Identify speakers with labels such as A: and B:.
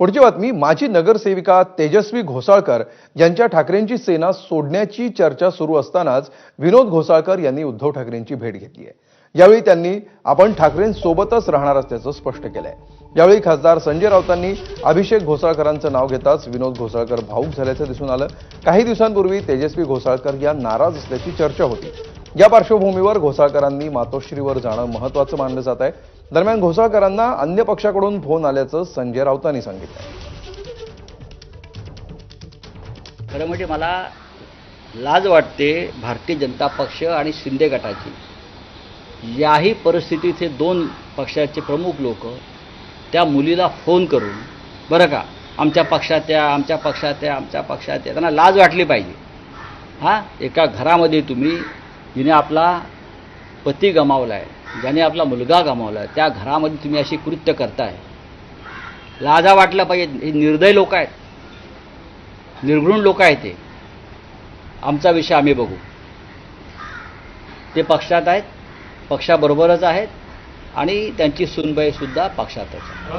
A: पुढची बातमी, माजी नगरसेविका तेजस्वी घोसाळकर यांच्या ठाकरेंची सेना सोडण्याची चर्चा सुरू असतानाच विनोद घोसाळकर यांनी उद्धव ठाकरेंची भेट घेतली आहे। यावेळी त्यांनी आपण ठाकरेंसोबतच राहणार असल्याचं स्पष्ट केलंय। यावेळी खासदार संजय राऊतांनी अभिषेक घोसाळकरांचं नाव घेताच विनोद घोसाळकर भावूक झाल्याचं दिसून आलं। काही दिवसांपूर्वी तेजस्वी घोसाळकर या नाराज असल्याची चर्चा होती। या पार्श्वभूमीवर घोसाळकरांनी मातोश्रीवर जाणं महत्त्वाचं मानलं जात आहे। दरम्यान घोसाळकरांना अन्य पक्षाकडून फोन आल्याचं संजय राऊतांनी सांगितलं।
B: खरं म्हणजे मला लाज वाटते भारतीय जनता पक्ष आणि शिंदे गटाची। याही परिस्थितीचे दोन पक्षाचे प्रमुख लोक त्या मुलीला फोन करून बरं का आमच्या पक्षात या, आमच्या पक्षात या, आमच्या पक्षात या, त्यांना लाज वाटली पाहिजे। हां, एका घरामध्ये तुम्ही जिने आपला पती गमावला आहे, ज्याने आपला मुलगा गमावला आहे, त्या घरामध्ये तुम्ही अशी कृत्य करताय, लाजा वाटलं पाहिजे। हे निर्दय लोक आहेत, निर्घृण लोक आहेत ते। आमचा विषय आम्ही बघू। ते पक्षात आहेत, पक्षाबरोबरच आहेत आणि त्यांची सुनबाई सुद्धा पक्षातच आहे।